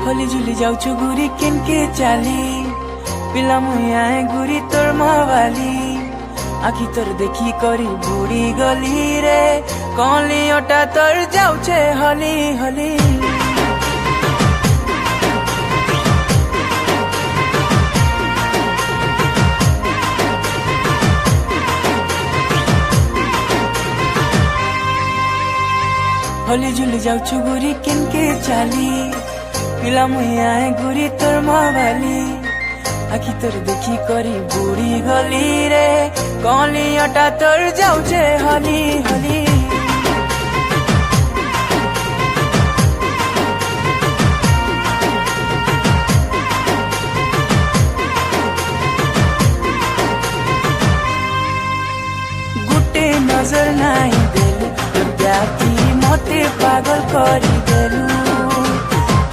হলি ঝুলি যাউଛୁ গুরি কেনকে চালি পিলা মুয়াଏ গুরি তোর মাওয়ালি আখি তোর দেখি করি বুড়ি গলি রে কলি ওটা তোর যাউছে হলি হলি হলি ঝুলি যাউଛୁ গুরি কেনকে চালি পিলা মুয়াଏ গুরি তোর মাওয়ালি আখি তোর দেখি করি বুড়ি গলি রে কলিয়াটা তোর যাউছে হলি হলি গুটে নজর নাই দেলি তোর ব্যাকি মতে পাগল করি দে